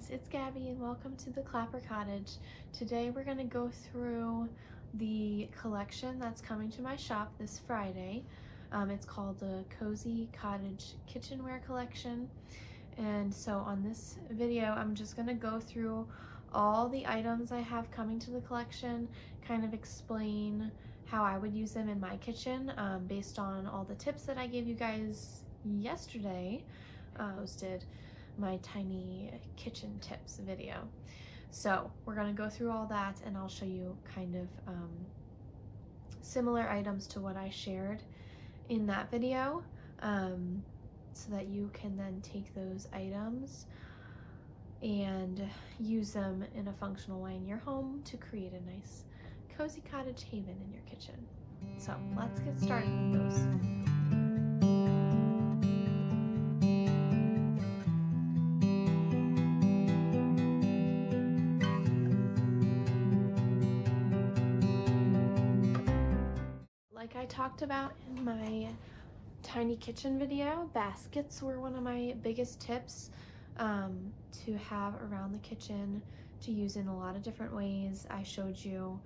friends, it's Gabby and welcome to the Klapper Cottage. Today we're going to go through the collection that's coming to my shop this Friday. It's called the Cottage Kitchenware collection. And so on this video I'm just going to go through all the items I have coming to the collection, kind of explain how I would use them in my kitchen based on all the tips that I gave you guys yesterday. Posted my tiny kitchen tips video. So we're going to go through all that and I'll show you kind of similar items to what I shared in that video so that you can then take those items and use them in a functional way in your home to create a nice cozy cottage haven in your kitchen. So let's get started with those. Like I talked about in my tiny kitchen video, baskets were one of my biggest tips to have around the kitchen to use in a lot of different ways. I showed you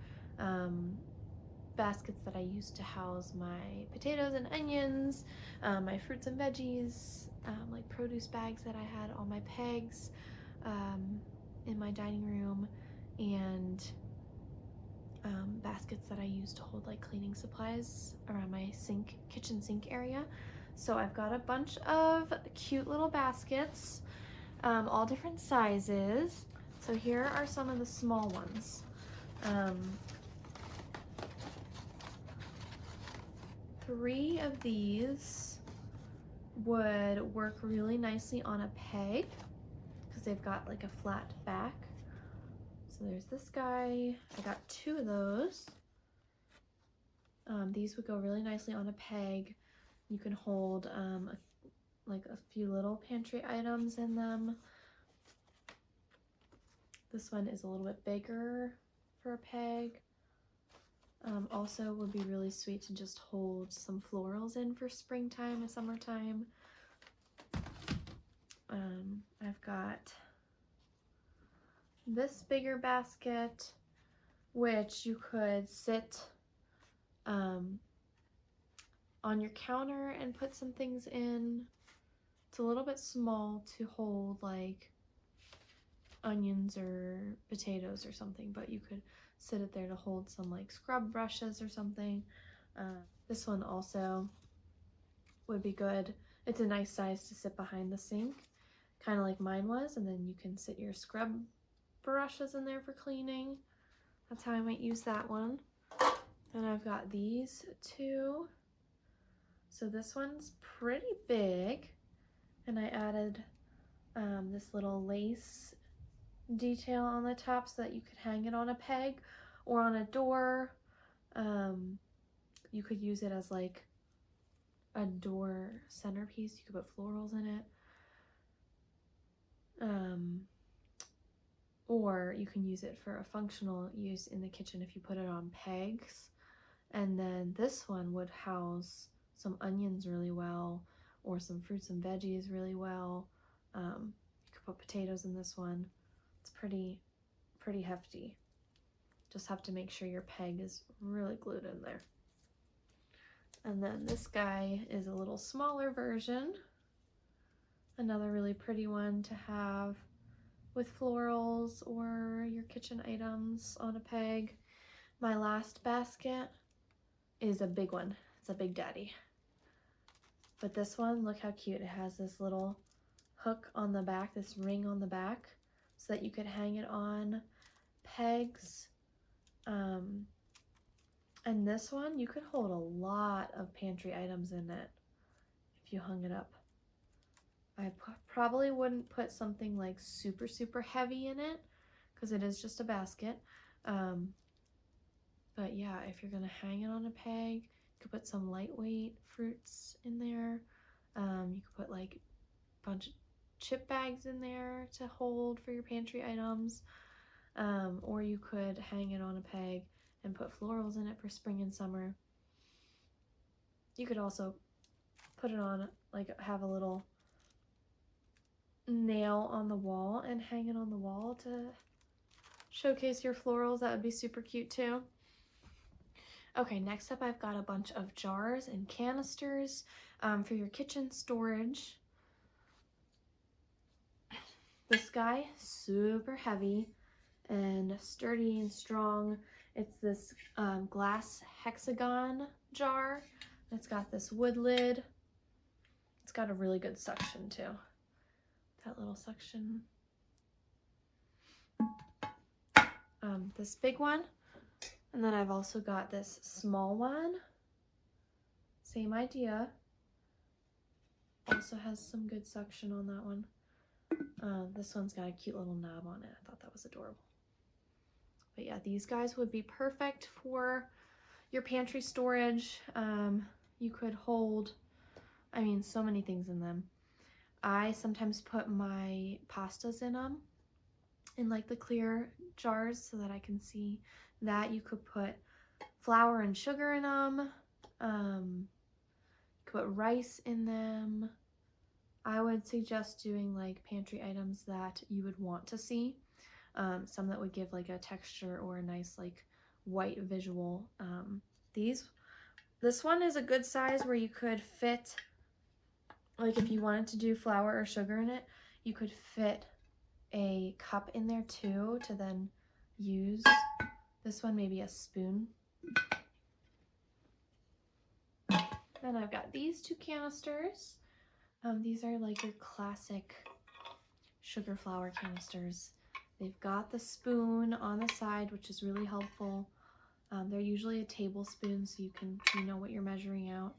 baskets that I used to house my potatoes and onions, my fruits and veggies, like produce bags that I had on my pegs in my dining room, and baskets that I use to hold like cleaning supplies around my kitchen sink area. So I've got a bunch of cute little baskets, all different sizes. So here are some of the small ones. Three of these would work really nicely on a peg because they've got like a flat back. So there's this guy. I got two of those. These would go really nicely on a peg. You can hold like a few little pantry items in them. This one is a little bit bigger for a peg. Also would be really sweet to just hold some florals in for springtime and summertime. I've got this bigger basket, which you could sit on your counter and put some things in. It's a little bit small to hold like onions or potatoes or something, but you could sit it there to hold some like scrub brushes or something. This one also would be good. It's a nice size to sit behind the sink, kind of like mine was, and then you can sit your scrub brushes in there for cleaning. That's how I might use that one. And I've got these two. So this one's pretty big, and I added this little lace detail on the top so that you could hang it on a peg or on a door. You could use it as like a door centerpiece. You could put florals in it. Or you can use it for a functional use in the kitchen if you put it on pegs. And then this one would house some onions really well, or some fruits and veggies really well. You could put potatoes in this one. It's pretty hefty. Just have to make sure your peg is really glued in there. And then this guy is a little smaller version. Another really pretty one to have with florals or your kitchen items on a peg. My last basket is a big one. It's a big daddy. But this one, look how cute. It has this little hook on the back, this ring on the back, so that you could hang it on pegs. And this one, you could hold a lot of pantry items in it if you hung it up. I probably wouldn't put something like super heavy in it because it is just a basket. But yeah, if you're gonna hang it on a peg, you could put some lightweight fruits in there. You could put like a bunch of chip bags in there to hold for your pantry items. Or you could hang it on a peg and put florals in it for spring and summer. You could also put it on, like have a little nail on the wall and hang it on the wall to showcase your florals. That would be super cute too. Okay, next up I've got a bunch of jars and canisters for your kitchen storage. This guy, super heavy and sturdy and strong. It's this glass hexagon jar. It's got this wood lid. It's got a really good suction too. That little suction. This big one. And then I've also got this small one. Same idea. Also has some good suction on that one. This one's got a cute little knob on it. I thought that was adorable. But yeah, these guys would be perfect for your pantry storage. You could hold, I mean, so many things in them. I sometimes put my pastas in them, in like the clear jars so that I can see that. You could put flour and sugar in them. You could put rice in them. I would suggest doing like pantry items that you would want to see. Some that would give like a texture or a nice like white visual. This one is a good size where you could fit, like if you wanted to do flour or sugar in it, you could fit a cup in there too to then use. This one, maybe a spoon. Then I've got these two canisters. These are like your classic sugar flour canisters. They've got the spoon on the side, which is really helpful. They're usually a tablespoon, so you know what you're measuring out.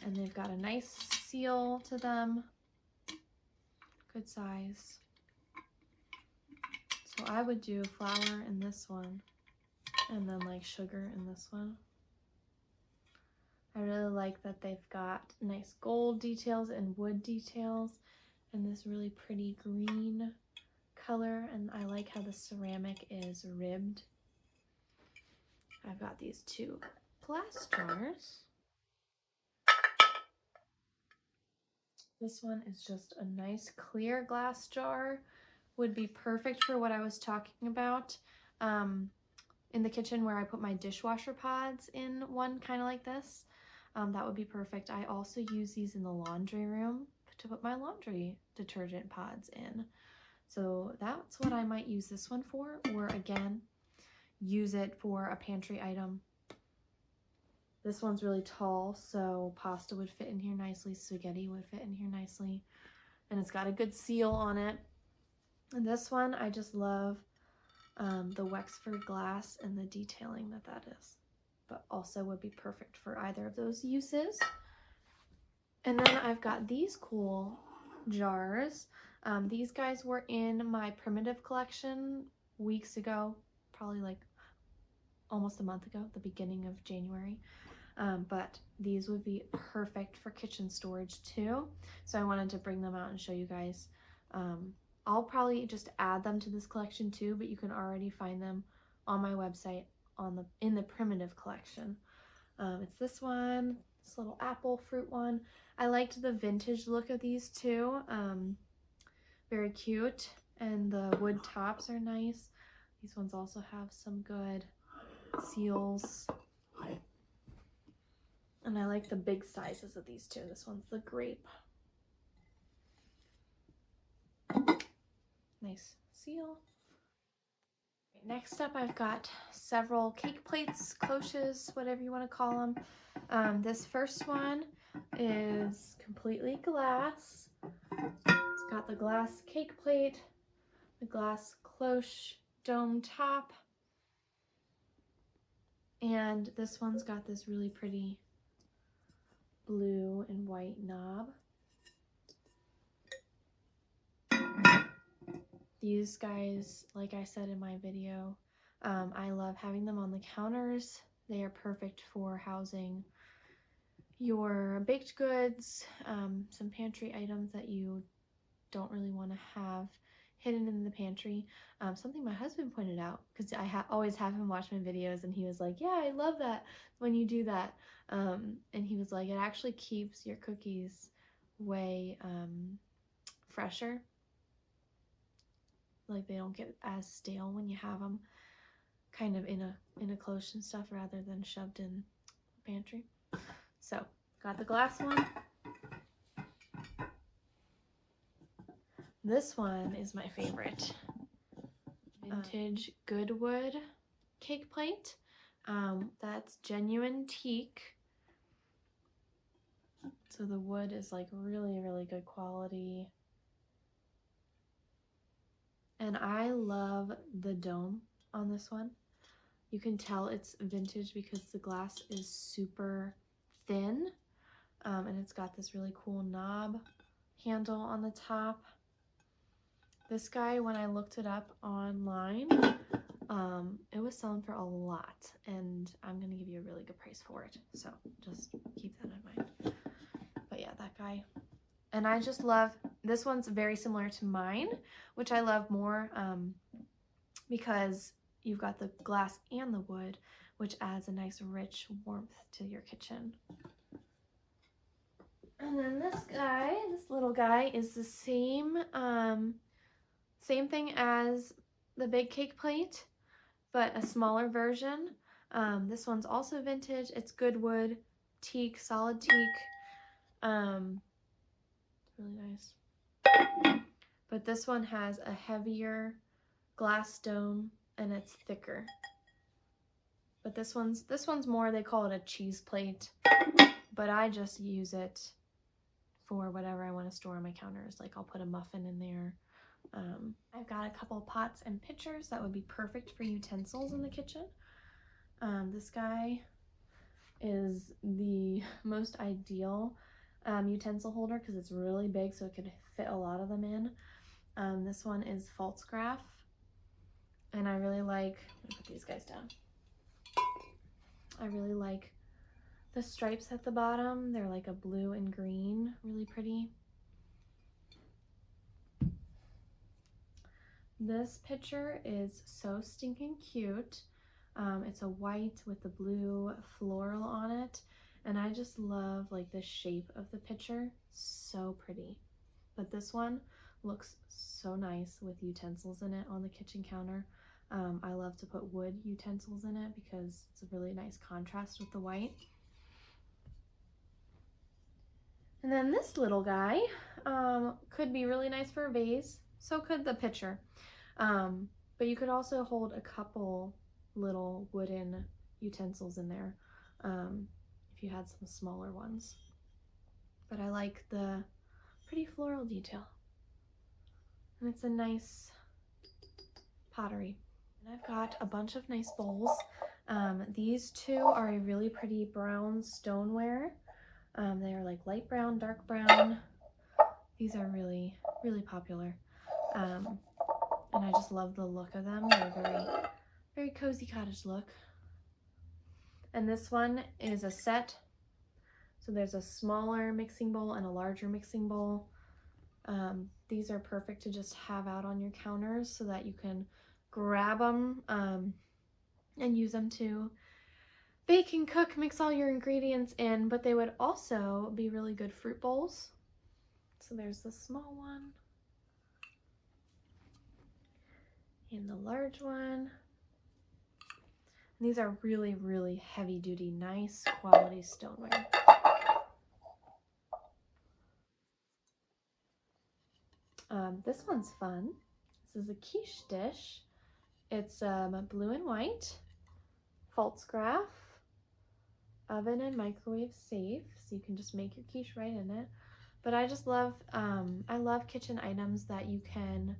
And they've got a nice seal to them. Good size. So I would do flour in this one, and then like sugar in this one. I really like that they've got nice gold details and wood details and this really pretty green color, and I like how the ceramic is ribbed. I've got these two glass jars. This one is just a nice clear glass jar. Would be perfect for what I was talking about in the kitchen where I put my dishwasher pods in one kind of like this. That would be perfect. I also use these in the laundry room to put my laundry detergent pods in. So that's what I might use this one for, or again, use it for a pantry item. This one's really tall, so pasta would fit in here nicely, spaghetti would fit in here nicely, and it's got a good seal on it. And this one, I just love the Wexford glass and the detailing that is, but also would be perfect for either of those uses. And then I've got these cool jars. These guys were in my primitive collection weeks ago, probably like almost a month ago, the beginning of January. But these would be perfect for kitchen storage too. So I wanted to bring them out and show you guys. I'll probably just add them to this collection too, but you can already find them on my website in the primitive collection. It's this one, this little apple fruit one. I liked the vintage look of these too. Very cute, and the wood tops are nice. These ones also have some good seals. And I like the big sizes of these two. This one's the grape. Nice seal. Next up, I've got several cake plates, cloches, whatever you want to call them. This first one is completely glass. It's got the glass cake plate, the glass cloche dome top, and this one's got this really pretty blue and white knob. These guys, like I said in my video, I love having them on the counters. They are perfect for housing your baked goods, some pantry items that you don't really want to have hidden in the pantry. Something my husband pointed out, because I always have him watch my videos, and he was like, yeah, I love that when you do that. And he was like, it actually keeps your cookies way fresher. like they don't get as stale when you have them kind of in a cloche and stuff rather than shoved in the pantry. So got the glass one. This one is my favorite. Vintage Goodwood cake plate. That's genuine teak. So the wood is like really, really good quality. And I love the dome on this one. You can tell it's vintage because the glass is super thin. And it's got this really cool knob handle on the top. This guy, when I looked it up online, it was selling for a lot, and I'm gonna give you a really good price for it. So just keep that in mind. But yeah, that guy. And I just love, this one's very similar to mine, which I love more because you've got the glass and the wood, which adds a nice rich warmth to your kitchen. And then this guy, this little guy, is the same thing as the big cake plate, but a smaller version. This one's also vintage. It's Goodwood teak, solid teak. Really nice. But this one has a heavier glass dome and it's thicker. But this one's more, they call it a cheese plate, but I just use it for whatever I want to store on my counters. Like I'll put a muffin in there. I've got a couple pots and pitchers that would be perfect for utensils in the kitchen. This guy is the most ideal utensil holder because it's really big, so it could fit a lot of them in. This one is false graph, and I really like, I'm gonna put these guys down. I really like the stripes at the bottom. They're like a blue and green, really pretty. This picture is so stinking cute. It's a white with the blue floral on it, and I just love like the shape of the picture. So pretty. But this one looks so nice with utensils in it on the kitchen counter. I love to put wood utensils in it because it's a really nice contrast with the white. And then this little guy could be really nice for a vase. So could the pitcher. But you could also hold a couple little wooden utensils in there if you had some smaller ones. But I like the pretty floral detail. And it's a nice pottery. And I've got a bunch of nice bowls. These two are a really pretty brown stoneware. They are like light brown, dark brown. These are really, really popular. And I just love the look of them. They're very, very cozy cottage look. And this one is a set. So there's a smaller mixing bowl and a larger mixing bowl. These are perfect to just have out on your counters so that you can grab them and use them to bake and cook, mix all your ingredients in, but they would also be really good fruit bowls. So there's the small one and the large one. And these are really, really heavy duty, nice quality stoneware. This one's fun. This is a quiche dish. It's blue and white, false graph, oven and microwave safe, so you can just make your quiche right in it. But I just love, I love kitchen items that you can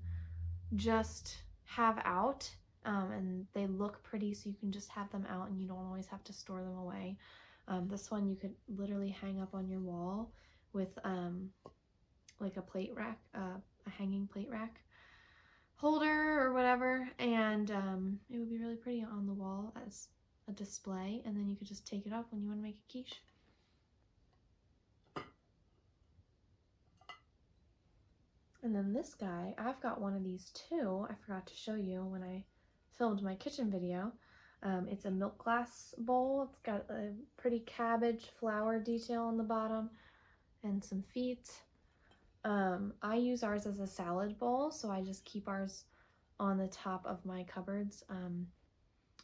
just have out and they look pretty, so you can just have them out and you don't always have to store them away. This one you could literally hang up on your wall with like a plate rack, a hanging plate rack holder or whatever, and it would be really pretty on the wall as a display, and then you could just take it off when you want to make a quiche. And then this guy, I've got one of these too. I forgot to show you when I filmed my kitchen video. It's a milk glass bowl. It's got a pretty cabbage flower detail on the bottom and some feet. I use ours as a salad bowl, so I just keep ours on the top of my cupboards.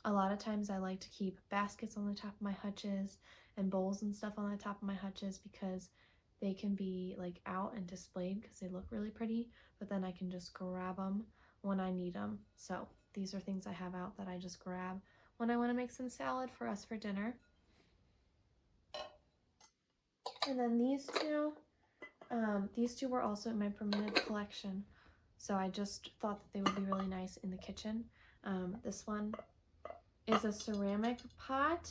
A lot of times I like to keep baskets on the top of my hutches and bowls and stuff on the top of my hutches because they can be like out and displayed because they look really pretty, but then I can just grab them when I need them. So these are things I have out that I just grab when I want to make some salad for us for dinner. And then these two were also in my permanent collection. So I just thought that they would be really nice in the kitchen. This one is a ceramic pot,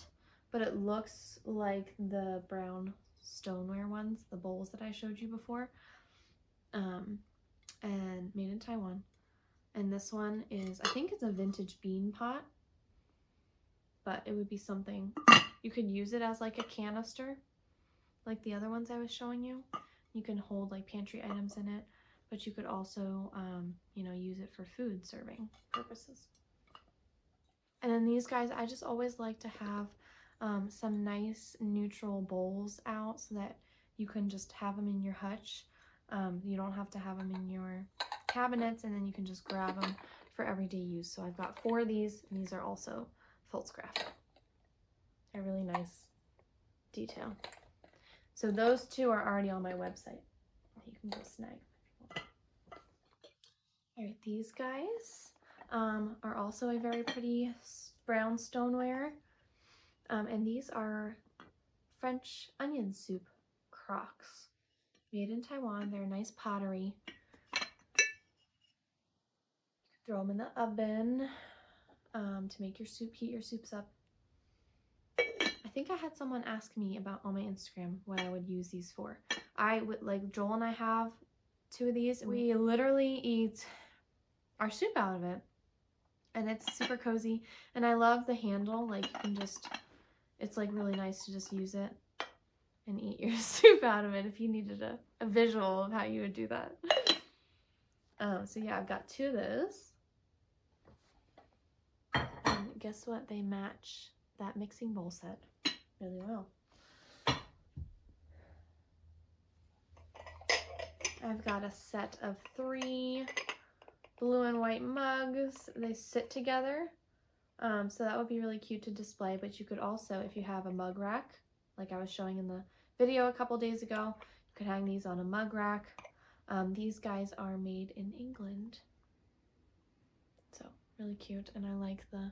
but it looks like the brown stoneware ones, the bowls that I showed you before, and made in Taiwan. And this one is, I think it's a vintage bean pot, but it would be something, you could use it as like a canister, like the other ones I was showing you. You can hold like pantry items in it, but you could also, you know, use it for food serving purposes. And then these guys, I just always like to have some nice neutral bowls out so that you can just have them in your hutch. You don't have to have them in your cabinets, and then you can just grab them for everyday use. So I've got 4 of these, and these are also Pfaltzgraff. A really nice detail. So those 2 are already on my website. You can go snag them if you want. All right, these guys are also a very pretty brown stoneware. And these are French onion soup crocks. Made in Taiwan. They're nice pottery. Throw them in the oven to make your soup, heat your soups up. I think I had someone ask me about on my Instagram what I would use these for. I would, like, Joel and I have 2 of these, and we literally eat our soup out of it. And it's super cozy. And I love the handle. Like, you can just, it's like really nice to just use it and eat your soup out of it if you needed a visual of how you would do that. So yeah, I've got 2 of those. And guess what? They match that mixing bowl set really well. I've got a set of 3 blue and white mugs. They sit together. So that would be really cute to display, but you could also, if you have a mug rack, like I was showing in the video a couple days ago, you could hang these on a mug rack. These guys are made in England. So really cute, and I like the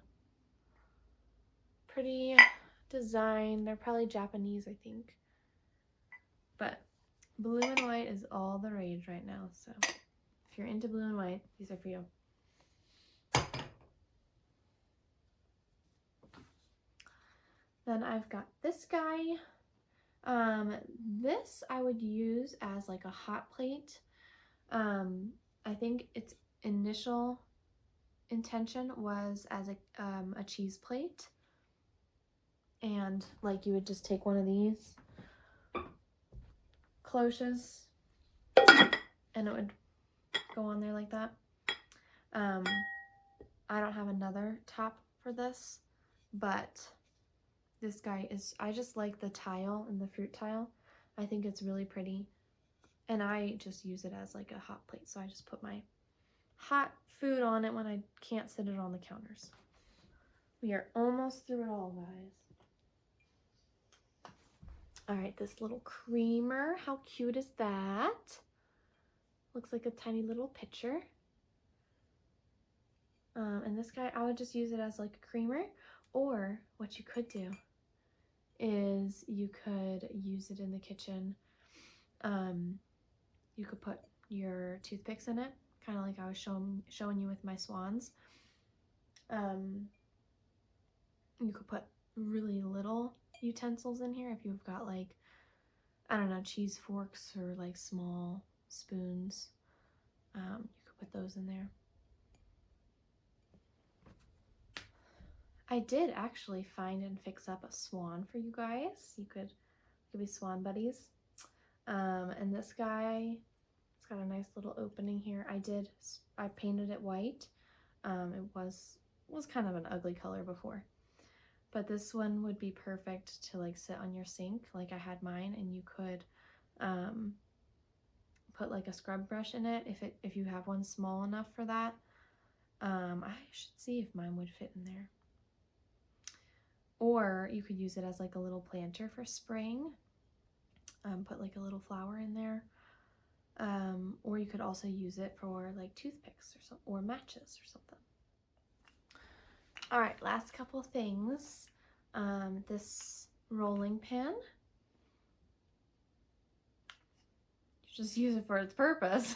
pretty design. They're probably Japanese, I think. But blue and white is all the rage right now, so if you're into blue and white, these are for you. Then I've got this guy. This I would use as like a hot plate. I think its initial intention was as a cheese plate. And like you would just take one of these cloches and it would go on there like that. I don't have another top for this, but this guy is, I just like the tile and the fruit tile. I think it's really pretty. And I just use it as like a hot plate. So I just put my hot food on it when I can't sit it on the counters. We are almost through it all, guys. All right, this little creamer. How cute is that? Looks like a tiny little pitcher. And this guy, I would just use it as like a creamer. Or what you could do is you could use it in the kitchen. You could put your toothpicks in it, kind of like I was showing you with my swans. You could put really little utensils in here if you've got like, I don't know, cheese forks or like small spoons. You could put those in there. I did actually find and fix up a swan for you guys. You could be swan buddies. And this guy, it's got a nice little opening here. I painted it white. It was kind of an ugly color before. But this one would be perfect to like sit on your sink like I had mine, and you could put like a scrub brush in it if you have one small enough for that. I should see if mine would fit in there. Or you could use it as like a little planter for spring. Put like a little flower in there. Or you could also use it for like toothpicks or matches or something. All right, last couple things. This rolling pin. You just use it for its purpose.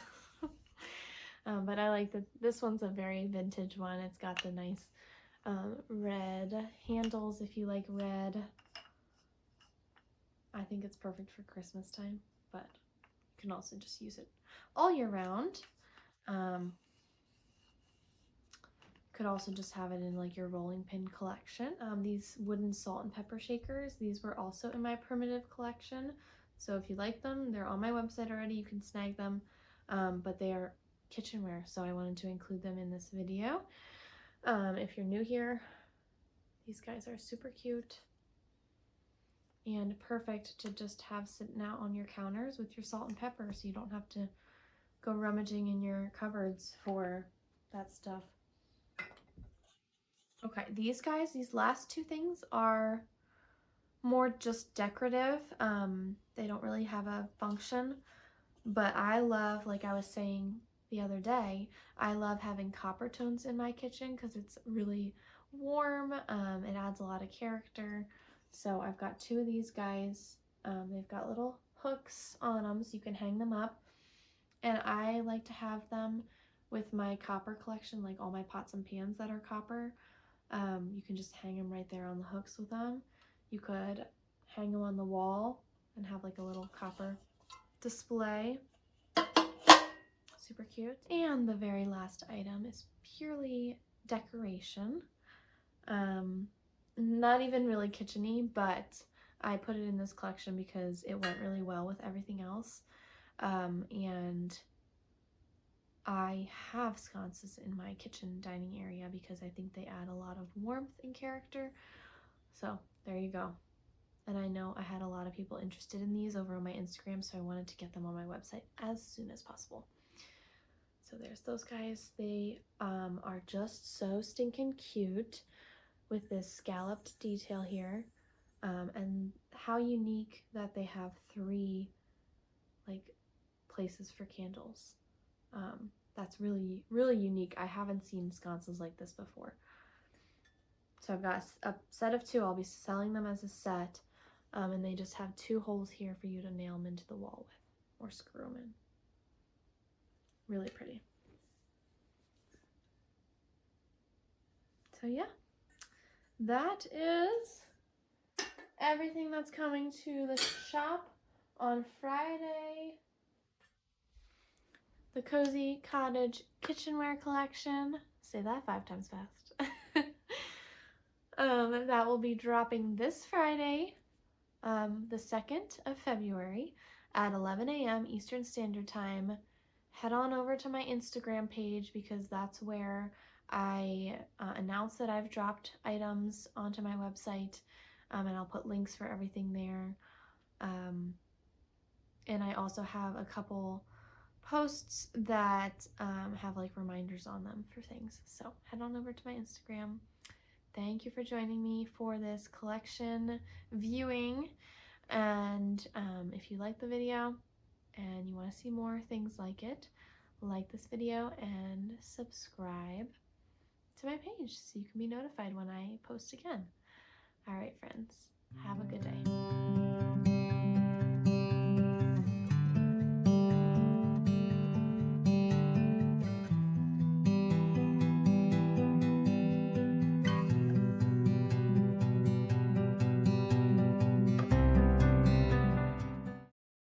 But I like that this one's a very vintage one. It's got the nice red handles if you like red. I think it's perfect for Christmas time, but you can also just use it all year round. Could also just have it in like your rolling pin collection. These wooden salt and pepper shakers, these were also in my primitive collection. So if you like them, they're on my website already. You can snag them, but they are kitchenware, so I wanted to include them in this video. If you're new here, these guys are super cute and perfect to just have sitting out on your counters with your salt and pepper, so you don't have to go rummaging in your cupboards for that stuff. Okay, these guys, these last two things are more just decorative. They don't really have a function, but I love, like I was saying the other day, I love having copper tones in my kitchen because it's really warm. It adds a lot of character. So I've got two of these guys. They've got little hooks on them so you can hang them up. And I like to have them with my copper collection, like all my pots and pans that are copper. You can just hang them right there on the hooks with them. You could hang them on the wall and have like a little copper display. Super cute. And the very last item is purely decoration. Not even really kitchen-y, but I put it in this collection because it went really well with everything else. And I have sconces in my kitchen dining area because I think they add a lot of warmth and character. So there you go. And I know I had a lot of people interested in these over on my Instagram, so I wanted to get them on my website as soon as possible. So there's those guys. They are just so stinking cute with this scalloped detail here. And how unique that they have 3 like places for candles. That's really, really unique. I haven't seen sconces like this before. So I've got a set of 2. I'll be selling them as a set. And they just have 2 holes here for you to nail them into the wall with or screw them in. Really pretty. So yeah, that is everything that's coming to the shop on Friday. The Cozy Cottage Kitchenware collection. Say that 5 times fast. That will be dropping this Friday, the 2nd of February at 11 a.m. Eastern Standard Time. Head on over to my Instagram page because that's where I announce that I've dropped items onto my website, and I'll put links for everything there. And I also have a couple posts that have like reminders on them for things. So head on over to my Instagram. Thank you for joining me for this collection viewing. And if you like the video and you want to see more things like it, like this video and subscribe to my page so you can be notified when I post again. All right, friends, have a good day.